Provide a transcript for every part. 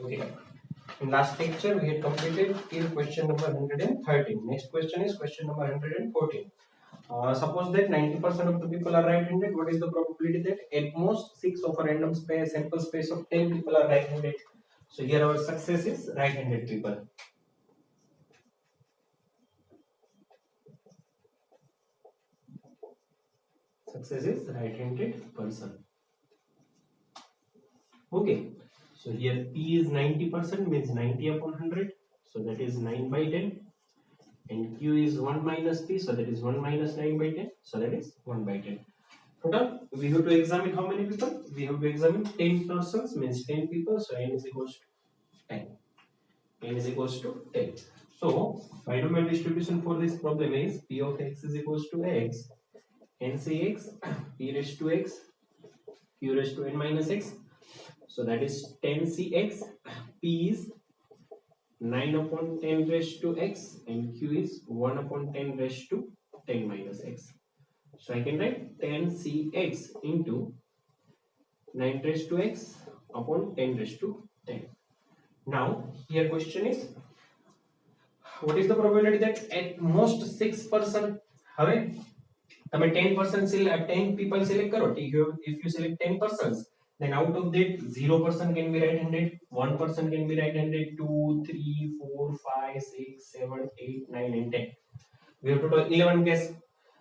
Okay. In last lecture we had completed till question number 113. Next question is question number 114. Suppose that 90% of the people are right-handed. What is the probability that at most 6 of a random space sample space of 10 people are right-handed? So here our success is right-handed people. Success is right-handed person. Okay. So here P is 90%, means 90 upon 100. So that is 9 by 10. And Q is 1 minus P, so that is 1 minus 9 by 10. So that is 1 by 10. Total, we have to examine how many people? We have to examine 10 persons, means 10 people. So N is equals to 10. N is equals to 10. So, binomial distribution for this problem is P of x is equals to x, NCx, P raised to x, Q raised to N minus x. So that is 10Cx, P is 9 upon 10 raised to x, and Q is 1 upon 10 raised to 10 minus x. So I can write 10Cx into 9 raised to x upon 10 raised to 10. Now, here question is, what is the probability that at most 6% હવે તમે 10% 10 people select કરો. If you select 10 persons, then out of that 0% can be right-handed, 1% can be right-handed, 2, 3, 4, 5, 6, 7, 8, 9 and 10. We have total 11 case.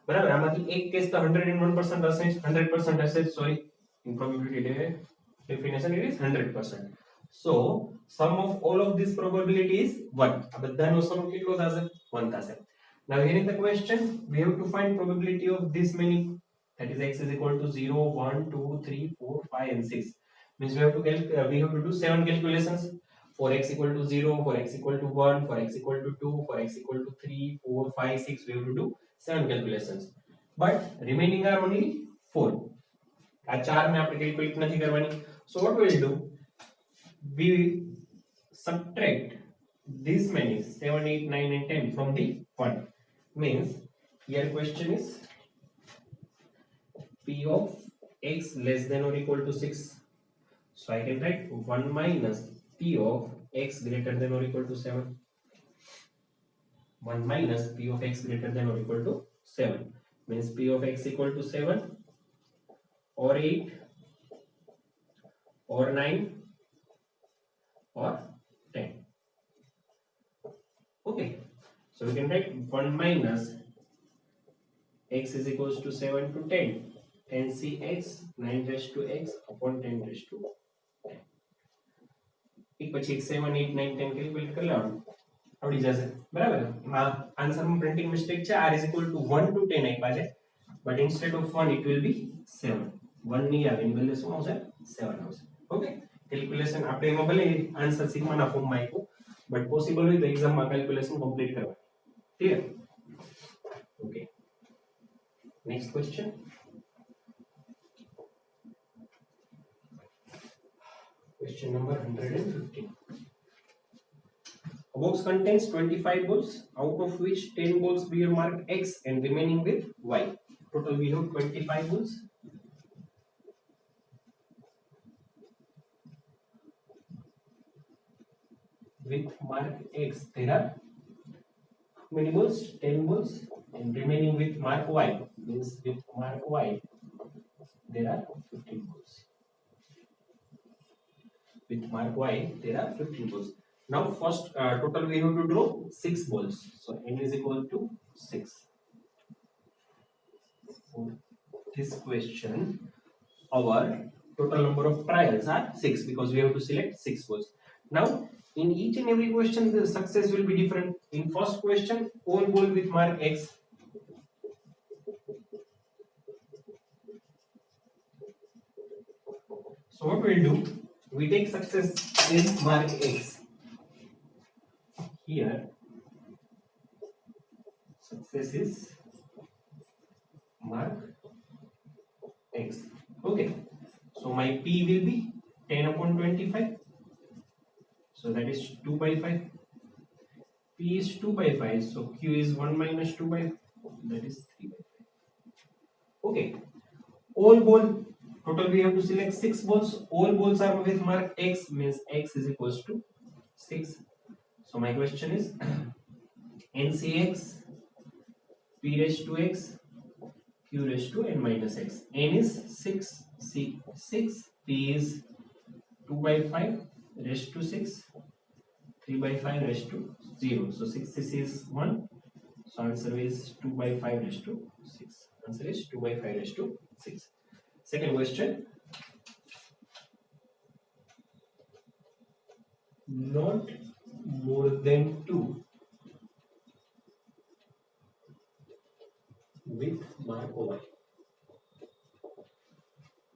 બરાબર, આમાંથી એક case તો 101% હશે, 100% હશે. Sorry, in probability definition it is 100%. So sum of all of this probability is 1. આ બધાનો sum કેટલો થશે? 1 થશે. Now here in the question we have to find probability of this many, that is x is equal to 0, 1, 2, 3, 4, 5 and 6. Means we have to do 7 calculations. For x equal to 0, for x equal to 1, for x equal to 2, for x equal to 3, 4, 5, 6, we have to do 7 calculations. But remaining are only 4. આ 4 ને આપણે calculate નથી કરવાની. So what we will do? We subtract this many 7, 8, 9 and 10 from the 1. Means here question is P of x less than or equal to 6. So I can write 1 minus P of x greater than or equal to 7. 1 minus P of x greater than or equal to 7. Means P of x equal to 7 or 8 or 9 or 10. Okay. So we can write 1 minus x is equals to 7 to 10. 10Cx 9 raised to x upon 10 raised to 10. એક પછી 7, 8, 9, 10 calculate કરી લેવાનું, આવડી જશે. બરાબર, એમાં આન્સરમાં printing mistake છે. r is equal to 1 to 10 આપ્યા છે, but instead of 1 it will be 7. 1 ની આવે એની બદલે શું આવશે? 7 આવશે. ઓકે, કેલ્ક્યુલેશન આપણે એમાં ભલે આન્સર સિગ્માના ફોર્મમાં આપ્યો, but possible હોય તો એક્ઝામમાં કેલ્ક્યુલેશન કમ્પ્લીટ કરવા. Clear? Okay, next question. Question number 115. A box contains 25 balls, out of which 10 balls bear mark X and remaining with Y. Total we have 25 balls. With mark X, there are how many balls? 10 balls, and remaining with mark Y, means with mark Y, there are 15 balls. With mark Y, there are 15 balls. Now first total we have to draw 6 balls. So N is equal to 6. For this question, our total number of trials are 6 because we have to select 6 balls. Now in each and every question the success will be different. In first question, all ball with mark X. So what we will do? We take success in mark X. Here success is mark X. Okay, so my P will be 10 upon 25, so that is 2 by 5. P is 2 by 5, so Q is 1 minus 2 by 5, that is 3 by 5. Okay, all ball Total we have to select 6 balls. All balls are with mark X, means X is equals to 6. So my question is NCX P raised to X Q raised to N minus X. N is 6, C 6, P is 2 by 5 raised to 6, 3 by 5 raised to 0. So 6 is 1. So answer is 2 by 5 raised to 6. Answer is 2 by 5 raised to 6. Second question. Not more than 2 with mark Y.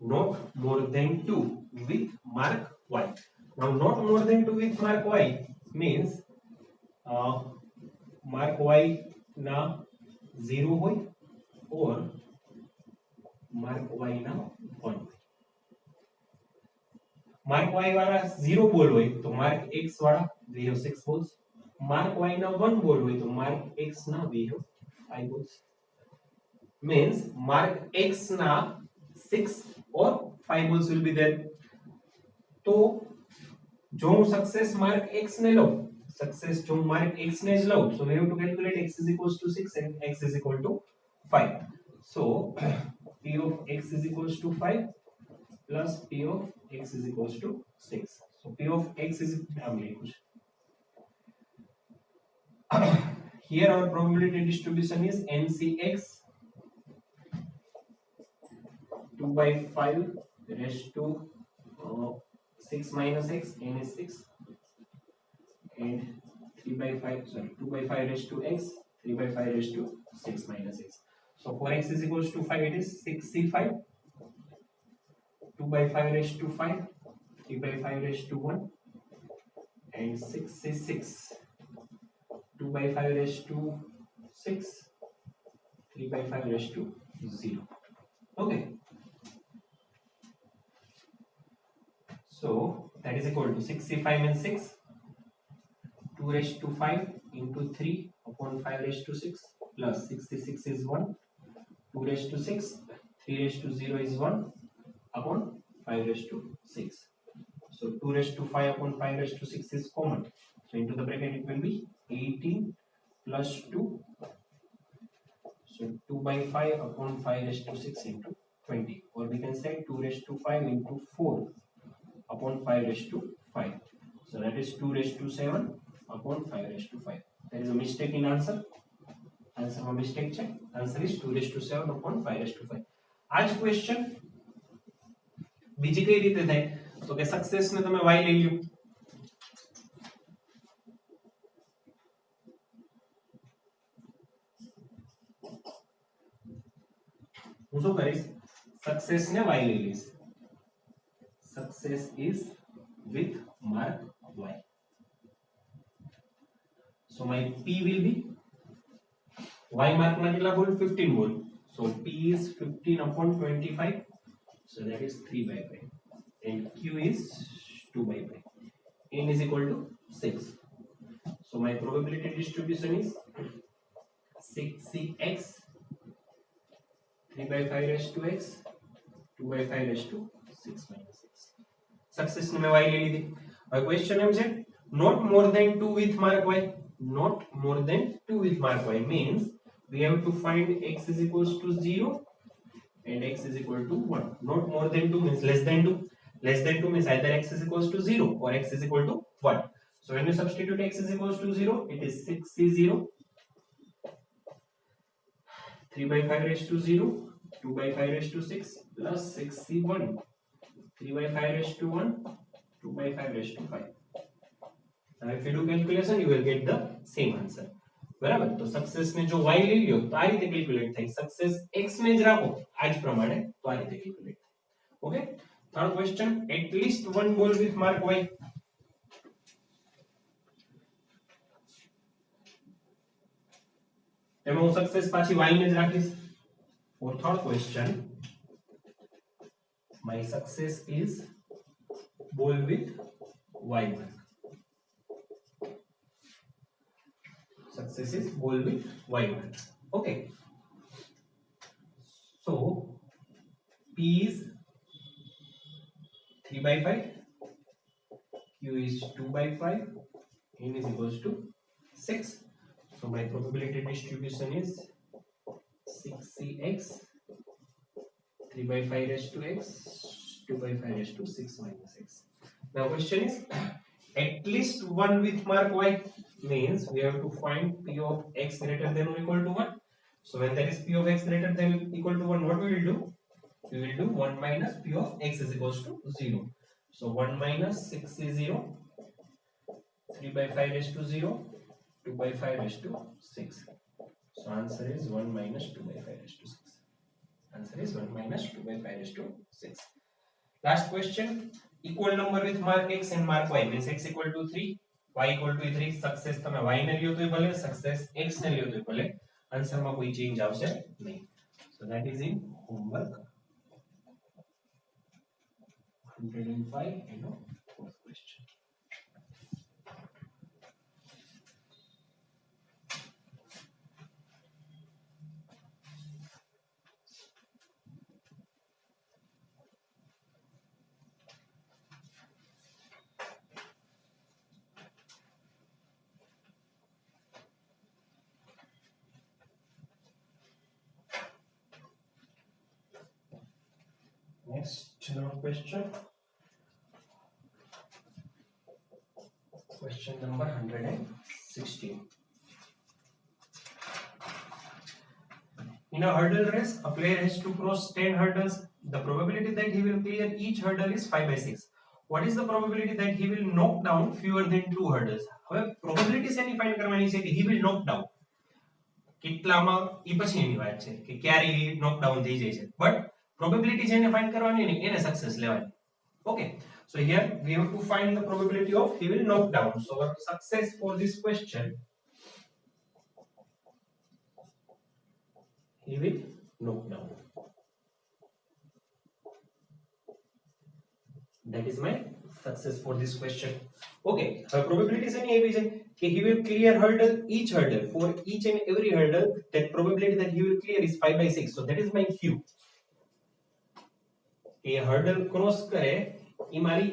Not more than 2 with mark Y. Now not more than 2 with mark Y means mark Y na 0 હોય or mark Y ના 1. mark Y વાળા 0 બોલ હોય તો mark X વાળા we have 6 balls. mark Y ના 1 બોલ હોય તો mark X ના we have 5 balls. Means mark X na 6 or 5 balls will be there. तो जो હું success mark X ને લઉં, success જો mark X ને જ લઉં, so we have to calculate X is equals to 6 and X is equal to 5. So P of X is equals to 5 plus P of X is equals to 6. So P of X is here our probability distribution is NCX 2 by 5 raised to 6 minus X, N is 6, and 3 by 5, sorry, 2 by 5 raised to X, 3 by 5 raised to 6 minus X. So for X is equals to 5, it is 6C5, 2 by 5 raised to 5, 3 by 5 raised to 1, and 6C6, 2 by 5 raised to 6, 3 by 5 raised to 0. Okay. So that is equal to 6C5 means 6, 2 raised to 5 into 3 upon 5 raised to 6 plus 66 is 1, 2 raised to 6, 3 raised to 0 is 1 upon 5 raised to 6. So 2 raised to 5 upon 5 raised to 6 is common. So into the bracket it will be 18 plus 2. So 2 by 5 upon 5 raised to 6 into 20. Or we can say 2 raised to 5 into 4 upon 5 raised to 5. So that is 2 raised to 7 upon 5 raised to 5. There is a mistake in answer. Answer માં mistake છે. Answer is 2 raised to 7 upon 5 raised to 5. આ જ question બીજી કઈ રીતે થાય? તો કે success ને તમે y લઈ લ્યો. હું શું કરીશ? success ને y લઈ લઈશ. Success is with mark Y. So my P will be Y mark na કેટલા બોલ? 15 બોલ. So P is 15 upon 25. So that is 3 by 5. And Q is 2 by 5. N is equal to 6. So my probability distribution is 6CX 3 by 5 raised to X 2 by 5 raised to 6 minus X. Success ને મેં y લઈ લીધી. હવે question એમ છે not more than 2 with mark Y. Not more than 2 with mark Y means we have to find X is equals to 0 and X is equal to 1. Not more than 2 means less than 2. Less than 2 means either X is equals to 0 or X is equal to 1. So when you substitute X is equals to 0, it is 6C0 3 by 5 raised to 0 2 by 5 raised to 6 plus 6C1 3 by 5 raised to 1 2 by 5 raised to 5. Now if you do calculation you will get the same answer. બરાબર? તો success ને જો y લઈ લ્યો તો આ રીતે calculate થાય. સક્સેસ x ને જ રાખો આ જ પ્રમાણે તો આ રીતે કેલ્ક્યુલેટ થાય. Okay? Third question at least one ball with mark Y. એમાં હું સક્સેસ પાછી y ને જ રાખીશ. For third question my success is ball with Y mark. Success is ball with Y mark. Okay. So P is 3 by 5, q is 2 by 5, n is equals to 6. So my probability distribution is 6cx, 3 by 5 raised to x, 2 by 5 raised to 6 minus x. Now question is at least one with mark y, means we have to find p of x greater than or equal to 1. So when there is p of x greater than or equal to 1, what we will do? We will do 1 minus p of x is equals to 0. So 1 minus 6 is 0, 3 by 5 raised to 0, 2 by 5 raised to 6. So answer is 1 minus 2 by 5 raised to 6. Answer is 1 minus 2 by 5 raised to 6. Last question. Equal number with mark x and mark y, means x equal to 3, y equal to 3. Success તમે y ને લ્યો તોય ભલે, success x ને લ્યો તોય ભલે, answer માં કોઈ ચેન્જ આવશે નહીં. So that is in homework 105 and fourth question. Next question. Question number 116. In a hurdle race, a player has to cross 10 hurdles. The probability that he will clear each hurdle is 5 by 6. What is the probability that he will knock down fewer than 2 hurdles? હવે probability શેની find કરવાની છે કે he will knock down. કેટલામાં ઈ પછીની વાત છે કે ક્યારે knock down થઈ જાય છે. But probability જેને find કરવાની ને એને success લેવાની. Okay. So here we have to find the probability of he will knock down. So our success for this question, he will knock down. That is my success for this question. Okay. Probability is any equation. He will clear hurdle, each hurdle. For each and every hurdle, that probability that he will clear is 5 by 6. So that is my Q. A hurdle cross करे એ મારી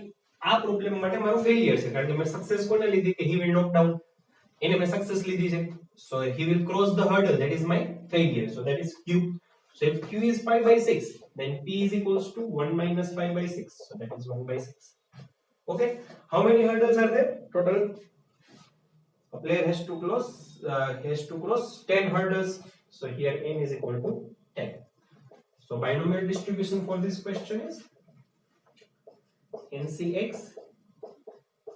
આ problem માટે મારું failure છે કારણ કે મેં success કોને લીધી કે he will knock down, એને મેં સક્સેસ લીધી છે. So he will cross the hurdle, that is my failure. So that is Q. So if Q is 5 by 6, then P is equals to 1 minus 5 by 6. So that is 1 by 6. Okay. How many hurdles are there total? A player has to cross 10 hurdles. So here n is equal to 10. So binomial distribution for this question is NCX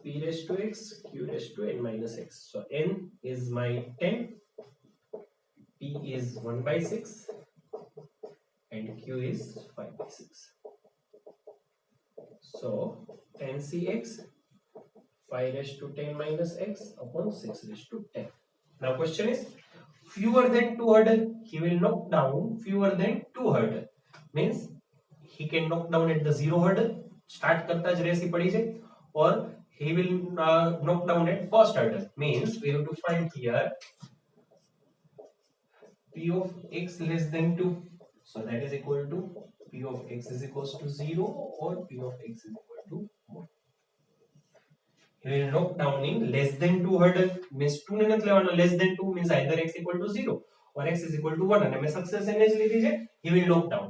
p raised to x q raised to n minus x. So n is my 10, p is 1 by 6 and q is 5 by 6. So NCX 5 raised to 10 minus x upon 6 raised to 10. Now question is fewer than 2 hurdle, he will knock down fewer than 2 hurdle. Means he can knock down at the 0 hurdle, start करता ज race ही पड़ी जाए, or he will knock down at first hurdle. Means we have to find here p of x less than 2. So that is equal to p of x is equals to 0 or p of x is equal to 1. He will knock down in less than 2 hurdle. Means 2 ને નથી લેવાનો, less than 2 means either x equal to 0 or x is equal to 1 અને મેં success એને જ લીધી છે, he will knock down.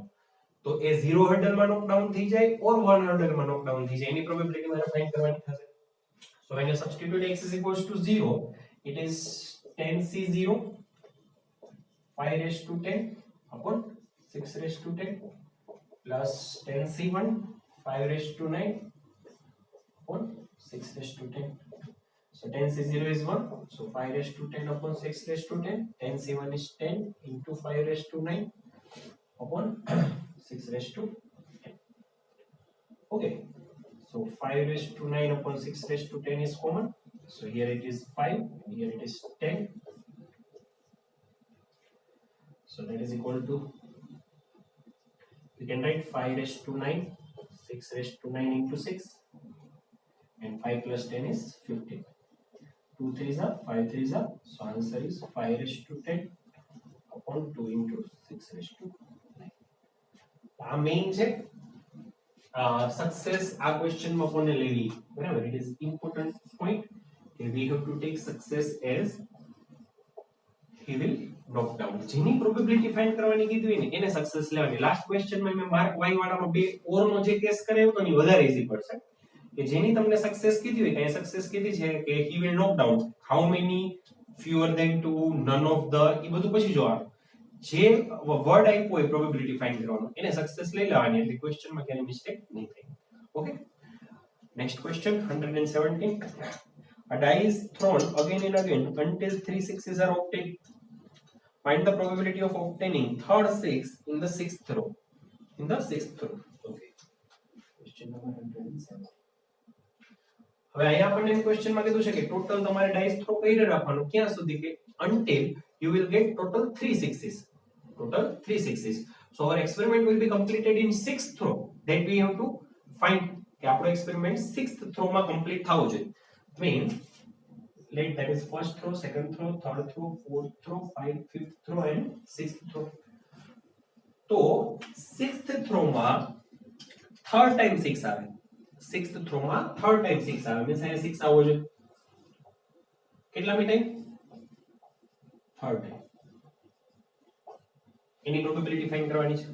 તો એ 0 હર્ડલ માં knock down થઈ જાય or 1 હર્ડલ માં knock down થઈ જાય, એની પ્રોબેબિલિટી મારે ફાઇન્ડ કરવાની થશે. So when you substitute x is equals to 0, it is 10c0 5 raised to 10 upon 6 raised to 10 plus 10c1 5 raised to 9 upon 6 raised to 10. So 10c0 is 1. So 5 raised to 10 upon 6 raised to 10. 10c1 is 10 into 5 raised to 9 upon 6 raised to 10. Okay. So 5 raised to 9 upon 6 raised to 10 is common. So here it is 5 and here it is 10. So that is equal to, we can write 5 raised to 9, 6 raised to 9 into 6 and 5 plus 10 is 15. 2 3s are 5 3s are. So answer is 5 raised to 10 upon 2 into 6 raised to 9. આ main છે success આ ક્વેશ્ચનમાં કોને લેવી બરાબર it is important point કે we have to take success as he will knock down જેની probability find કરવાની કીધી હોય ને એને સક્સેસ લેવાની લાસ્ટ ક્વેશ્ચનમાં મેં માર્ક વાય વાળામાં બે ઓર નો જે કેસ કરાયો તો ની વધારે ઈઝી પડશે કે જેની તમને સક્સેસ કીધી હોય કે સક્સેસ કીધી છે કે he will knock down how many fewer than 2 none of the એ બધું પછી જોવાનું જે વર્ડ આપ્યો હોય પ્રોબેબિલિટી ફાઇન્ડ કરવાનો એને સક્સેસ લઈ લેવાની એટલે ક્વેશ્ચનમાં ક્યારેય મિસ્ટેક નહીં થાય okay next question 117 a die is thrown again and again until 3 sixes are obtained find the probability of obtaining third six in the sixth row okay question number 117 હવે અહીંયા આપણને ક્વેશ્ચન માં કીધું છે કે ટોટલ તમારે ડાઈસ થ્રો કરી રાખવાનું ક્યાં સુધી કે until you will get total 3 sixes so our experiment will be completed in sixth row that we have to find કે આપણો એક્સપેરિમેન્ટ sixth throw માં કમ્પ્લીટ થવો જોઈએ means let that is first throw second throw third throw fourth throw fifth throw and sixth throw तो sixth throw માં third time 6 આવે sixth throw માં third time 6 આવે means અહીંયા 6 આવવો જોઈએ કેટલામી ટાઈમ third time એની પ્રોબેબિલિટી ફાઇન્ડ કરવાની છે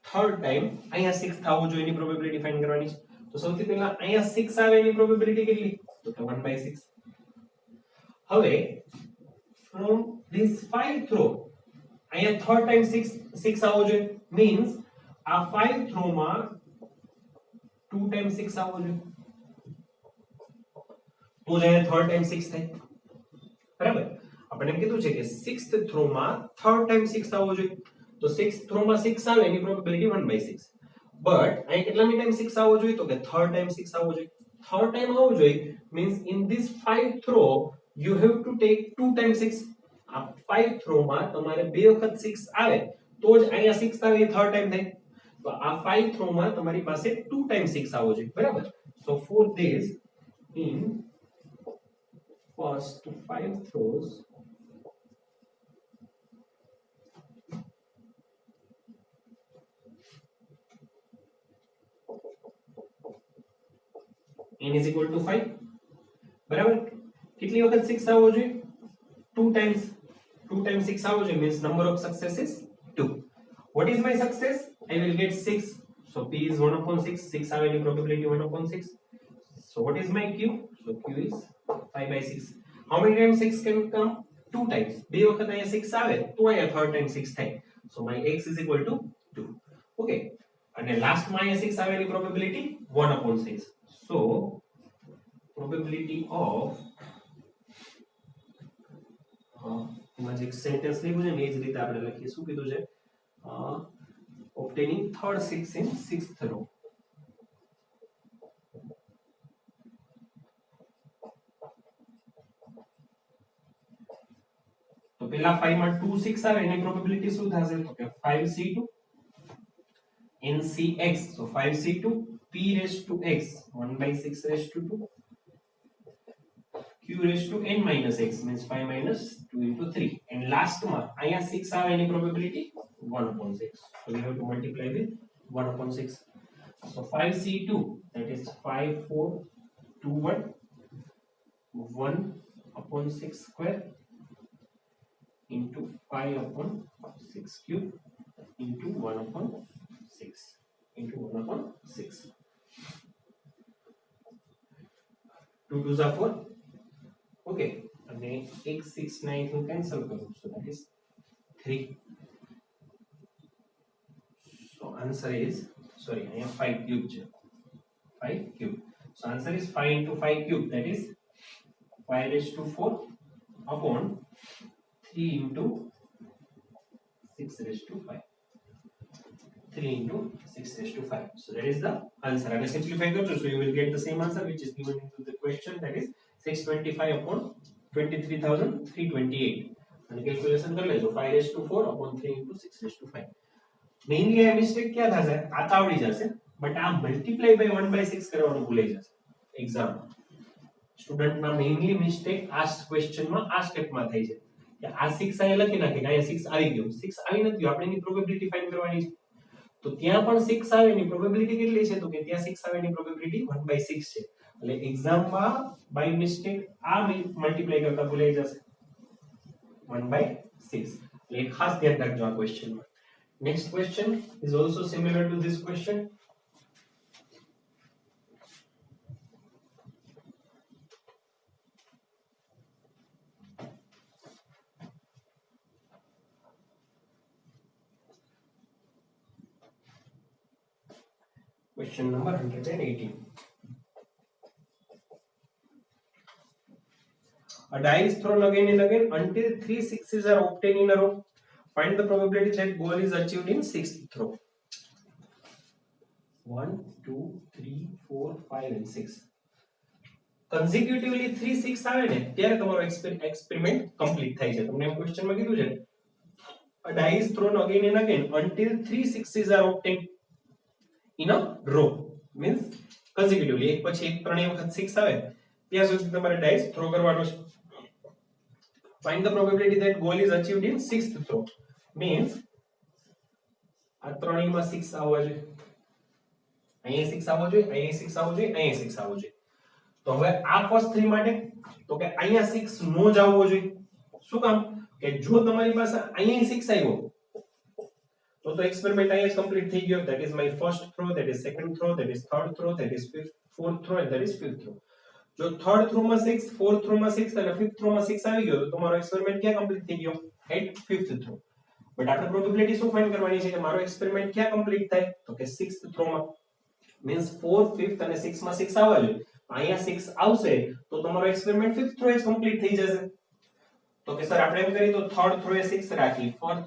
third time અહીંયા 6 આવવો જોઈએ એની પ્રોબેબિલિટી ફાઇન્ડ કરવાની છે તો સૌથી પહેલા અહીંયા 6 આવે એની પ્રોબેબિલિટી કેટલી તો 1/6 હવે from this 5 throw અહીંયા third time 6 આવવો જોઈએ means આ 5 throw માં 2 times 6 આવવો જોઈએ તો જ અહીંયા third time 6 થાય બરાબર આપણે એમ કીધું છે કે 6th throw માં third time 6 આવવો જોઈએ તો 6th throw માં 6 આવે એની પ્રોબેબિલિટી 1/6 બટ અહીંયા કેટલામી ટાઈમ 6 આવવો જોઈએ તો કે third time 6 આવવો જોઈએ third time આવવો જોઈએ means in this 5 throw you have to take 2 times 6 આ 5 throw માં તમારે બે વખત 6 આવે તો જ અહીંયા 6 આવે એ third time થાય તો આ 5 throw માં તમારી પાસે 2 times 6 આવવો જોઈએ બરાબર so for this in first 5 throws n is equal to 5 બરાબર કેટલી વખત 6 આવવો જોઈએ 2 times 6 આવવો જોઈએ means number of success is 2 what is my success I will get 6 so p is 1/6 6 આવે એની probability 1/6 so what is my q so q is 5/6 how many times 6 can come 2 times બે વખત અહીંયા 6 આવે તો અહીંયા third time 6 થાય so my x is equal to 2 okay અને last માં અહીંયા 6 આવે એની probability 1/6 so probability of એમાં જે સેન્ટેન્સ લખ્યું છે ને એ જ રીતે આપણે લખીએ શું કીધું છે obtaining third six in sixth row તો પેલા 5 માં 2 6 આવે એની પ્રોબેબિલિટી શું થશે તો કે 5c2 ncx so 5c2 p raised to x 1/6 raised to 2 q raised to n minus x means 5 minus 2 into 3 and last one અહીંયા 6 આવે એની probability 1/6 so we have to multiply with 1/6 so 5c2 that is 5 4 2 1 1/6 square into 5/6 cube into 1/6 into 1/6 2 2s are 4 okay અને 1 6 9 હું cancel કરું so that is 3 so answer is sorry I have 5 cube છે 5 cube so answer is 5 into 5 cube that is 5 raised to 4 upon 3 into 6 raised to 5 3 into 6 raised to 5 so that is the answer and simplify करજો so you will get the same answer which is given into the question that is 625 upon 23,328 અને calculation કરી લેજો 5 raised to 4 upon 3 into 6 raised to 5 mainly આ mistake ક્યાં થશે આ તો આવડી જશે બટ આ મલ્ટીપ્લાય બાય 1/6 કરવાનું ભૂલાઈ જશે એક્ઝામ સ્ટુડન્ટ માં મેઇનલી મિસ્ટેક આ ક્વેશ્ચન માં આ સ્ટેપ માં થઈ છે કે આ 6 અહીંયા લખી નાખી કે અહીંયા 6 આવી ગયો 6 આવી નથી આપણે એની પ્રોબેબિલિટી ફાઇન્ડ કરવાની છે તો ત્યાં પણ 6 આવે એની પ્રોબેબિલિટી કેટલી છે? તો કે ત્યાં 6 આવે એની પ્રોબેબિલિટી 1/6 છે. એટલે એક્ઝામમાં બાય મિસ્ટેક આ મલ્ટીપ્લાય કરતા ભૂલાઈ જશે 1/6. એટલે ખાસ ધ્યાન રાખજો આ ક્વેશ્ચનમાં. Next question is also similar to this question. Question number 118. A die is thrown again and again until 3 sixes are obtained in a row. Find the probability that goal is achieved in sixth throw. 1, 2, 3, 4, 5 and 6. Consecutively 3 6 આવે ને ત્યારે તમારો experiment complete થાય છે. તમને એમ ક્વેશ્ચનમાં કીધું છે a die is thrown again and again until 3 sixes are obtained in a row. Means consecutively એક પછી એક ત્રણેય વખત 6 આવે ત્યાં સુધી તમારે ડાઇસ થ્રો કરવાનો છે. Find the probability that goal is achieved in sixth throw. Means આ ત્રણેયમાં 6 આવવા જોઈએ, અહીંયા 6 આવવો જોઈએ, અહીંયા 6 આવવો જોઈએ, અહીંયા 6 આવવો જોઈએ. તો હવે આ ફર્સ્ટ 3 માટે તો કે અહીંયા 6 નો જ આવવો જોઈએ. શું કામ? કે જો તમારી પાસે અહીંયા 6 આવ્યો તો એક્સપેરિમેન્ટ અહીંયા જ કમ્પ્લીટ થઈ ગયો. That is my first throw, that is second throw, that is third throw, that is fourth throw and that is fifth throw. જો થર્ડ થ્રો માં 6, ફોર્થ થ્રો માં 6 અને ફિફ્થ થ્રો માં 6 આવી ગયો તો તમારો એક્સપેરિમેન્ટ ક્યાં કમ્પ્લીટ થઈ ગયો? At fifth throw. બટ આપણે પ્રોબેબિલિટી શું ફાઇન્ડ કરવાની છે કે મારો એક્સપેરિમેન્ટ ક્યાં કમ્પ્લીટ થાય? તો કે સિક્સ્થ થ્રો માં. મીન્સ 4th, 5th અને 6th માં 6 આવવા જોઈએ. અહીંયા 6 આવશે તો તમારો એક્સપેરિમેન્ટ ફિફ્થ થ્રો એ કમ્પ્લીટ થઈ જશે. તો કે સર આપણે એમ કરીએ તો થર્ડ થ્રો એ 6 રાખી, ફોર્થ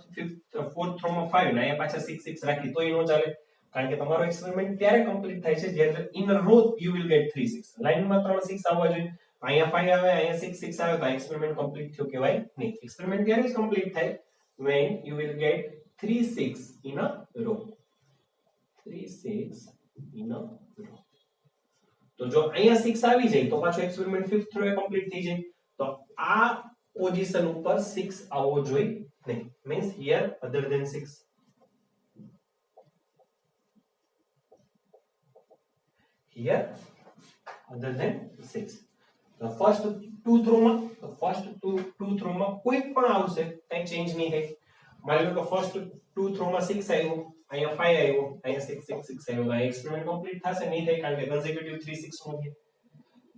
થ્રો માં 5 અને અહીંયા પાછા 6 6 રાખી તોય નો ચાલે. કારણ કે તમારો એક્સપેરિમેન્ટ ત્યારે કમ્પ્લીટ થાય છે જ્યારે in a row you will get 3 6. લાઈનમાં 3 6 આવવા જોઈએ. અહીંયા 5 આવે, અહીંયા 6 6 આવે તો એક્સપેરિમેન્ટ કમ્પ્લીટ થયો કહેવાય નહીં. એક્સપેરિમેન્ટ ત્યારે જ કમ્પ્લીટ થાય when you will get 3 6 in a row. 3 6 in a row. તો જો અહીંયા 6 આવી જાય તો પાછો એક્સપેરિમેન્ટ ફિફ્થ થ્રો એ કમ્પ્લીટ થઈ જાય. તો આ પોઝિશન ઉપર 6 આવવો જોઈએ નહીં. Means here other than 6. Here other than 6. The first two throw માં કોઈ પણ આવશે, કઈ ચેન્જ નહીં થાય. માની લો કે ફર્સ્ટ ટુ થ્રો માં 6 આવ્યો, અહીંયા 5 આવ્યો, અહીંયા 6 6 6 આવ્યો, આ એક્સપેરિમેન્ટ કમ્પ્લીટ થશે નહીં થાય કારણ કે કન્સેક્યુટિવ 3 6 નો છે.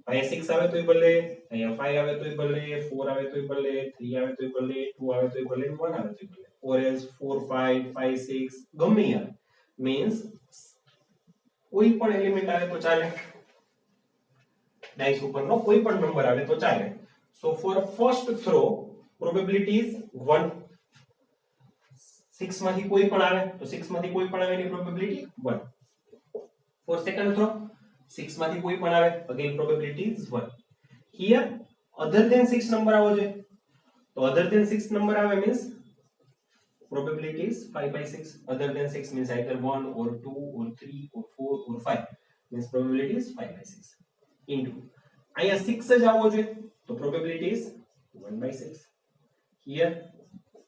અહીંયા 6 આવે તોય ભલે, અહીંયા 5 આવે તોય ભલે, 4 આવે તોય ભલે, 3 આવે તોય ભલે, 2 આવે તોય ભલે, 1 આવે તોય ભલે, or else 4 5 5 6 ગમે યાર. મીન્સ કોઈ પણ એલિમેન્ટ આવે તો ચાલે, ડાઇસ ઉપરનો કોઈ પણ નંબર આવે તો ચાલે. So for first throw probability is 1. 6 માંથી કોઈ પણ આવે તો 6 માંથી કોઈ પણ આવે any probability 1. For second throw 6 માંથી કોઈ પણ આવે again probability is 1. Here other than 6 number આવવો જોઈએ. તો અધર ધેન 6 નંબર આવે means probability is 5/6. Other than 6 means either 1 or 2 or 3 or 4 or 5. Means probability is 5/6. Into અહીંયા 6 જ આવવો જોઈએ તો probability is 1/6. Here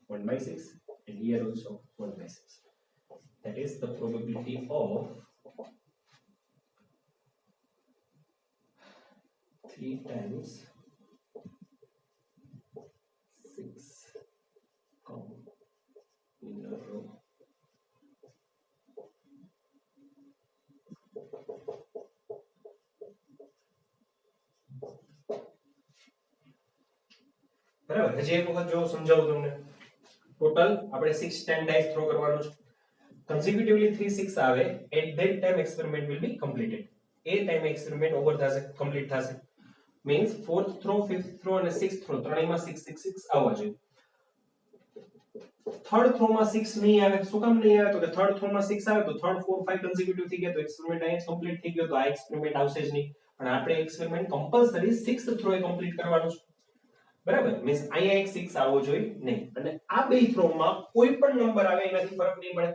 1/6 and here also 1/6. That is the probability of 3 times 6 count in a row. બરાબર. હજી એક વખત જો સમજાવું તમને. ટોટલ આપણે 6 10 ડાઇસ થ્રો કરવાનો છે. કન્સિક્યુટિવલી 3 6 આવે at that time experiment will be completed. એ ટાઈમ એક્સપેરિમેન્ટ ઓવર થશે, કમ્પ્લીટ થશે. Means fourth throw, fifth throw અને સિક્સ્થ થ્રો ત્રણેયમાં 6 6 6 આવવા જોઈએ. થર્ડ થ્રો માં 6 નહીં આવે. શું કામ નહીં આવે? તો કે થર્ડ થ્રો માં 6 આવે તો થર્ડ 4 5 કન્સિક્યુટિવ થઈ ગયા તો એક્સપેરિમેન્ટ અહીંયા કમ્પ્લીટ થઈ ગયો તો આ એક્સપેરિમેન્ટ આવશે જ નહીં. પણ આપણે એક્સપેરિમેન્ટ કમ્પલસરી 6th થ્રો એ કમ્પ્લીટ કરવાનું છે. બરાબર. મીન્સ અહીંયા એક 6 આવવો જોઈએ નહીં. અને આ બે થ્રો માં કોઈ પણ નંબર આવે એનાથી ફરક નહીં પડે.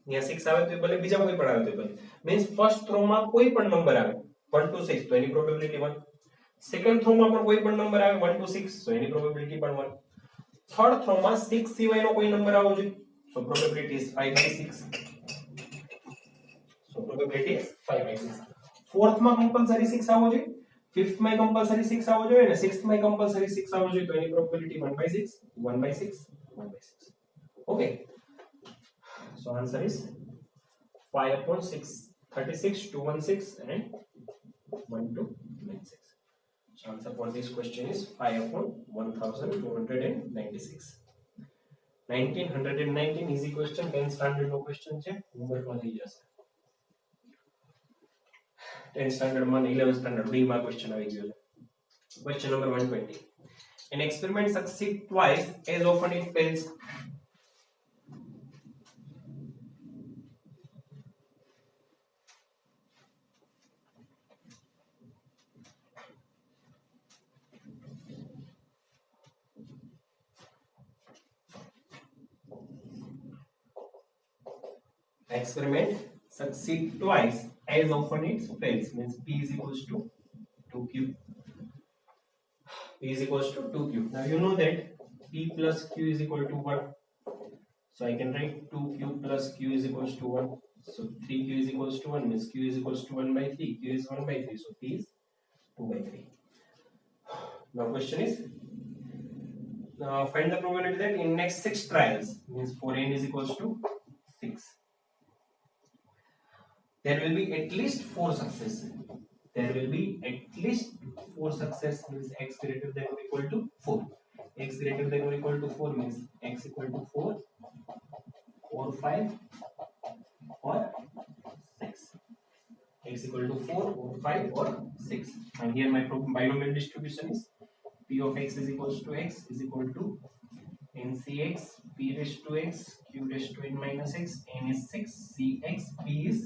અહીંયા 6 આવે તો ભલે, બીજા કોઈ પણ આવે તો ભલે. મીન્સ ફર્સ્ટ થ્રો માં કોઈ પણ નંબર આવે 1 to 6 તો એની પ્રોબેબિલિટી 1. સેકન્ડ થ્રો માં પણ કોઈ પણ નંબર આવે 1 to 6 તો એની પ્રોબેબિલિટી પણ 1. થર્ડ થ્રો માં 6 સિવાયનો કોઈ નંબર આવવો જોઈએ સો probability is 5/6. So probability is 5/6. Fourth માં compulsory 6 આવવો જોઈએ, fifth માં compulsory 6 આવવો જોઈએ અને sixth માં compulsory 6 આવવો જોઈએ, તો એની probability 1/6 1/6 1/6. Okay, so answer is 5/6, 36, 216 and 1296. So answer for this question is 5/1296. 1919 easy question, 10th standard no question છે, homework માં થઈ જશે. 10th standard માં 11th standard B માં question આવી ગયો છે. Question number 120. An experiment succeeds twice as often it fails. Experiment succeed twice as often it fails, means P is equals to 2Q. P is equals to 2Q. Now you know that P plus Q is equal to 1. So I can write 2Q plus Q is equals to 1. So 3Q is equals to 1, means Q is equals to 1/3. Q is 1/3. So P is 2/3. Now question is, find the probability that in next 6 trials, means for n is equals to 6, there will be at least 4 success. There will be at least 4 success, means x greater than or equal to 4. X greater than or equal to 4 means x equal to 4 or 5 or 6. X equal to 4 or 5 or 6. And here my binomial distribution is P of x is equals to x is equal to NCX P raised to x Q raised to n minus x. N is 6, Cx P is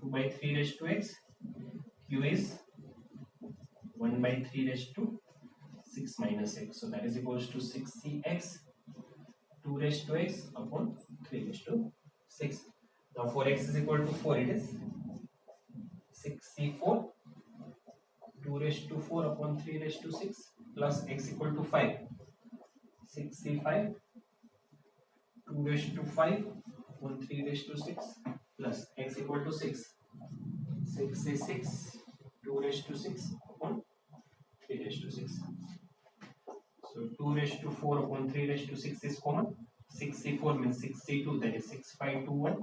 2/3 raised to x, Q is 1/3 raised to 6 minus x. So that is equals to 6Cx 2 raised to x upon 3 raised to 6. Now for x is equal to 4, it is 6C4 2 raised to 4 upon 3 raised to 6 plus x equal to 5. 6C5 2 raised to 5 upon 3 raised to 6 plus x equal to 6. 6C6 2 raised to 6 upon 3 raised to 6. So 2 raised to 4 upon 3 raised to 6 is common. 6C4 means 6C2, that is 6521.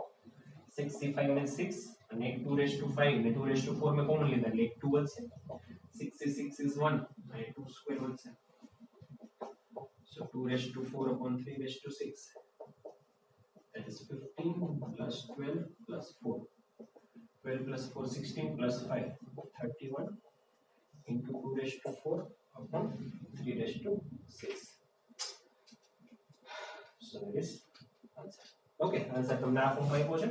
6C5 means 6 and 2 raised to 5 and 2 raised to 4 में common लेना, 2 बचसे. 6C6 is 1 and 2 square बचसे. So 2 raised to 4 upon 3 raised to 6, that is 15 plus 12 plus 4. 12 plus 4 16 plus 5 31 into 2 raised to 4 upon 3 raised to 6. So that is answer. Okay, answer તમને આ form આપ્યો છે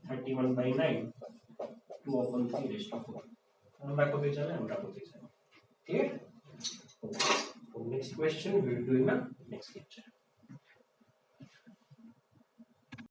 31/9 2 upon 3 raised to 4. આમ રાખો તો ચાલે, આમ રાખો તો ચાલે. Clear? Okay. For next question we will do in the next lecture.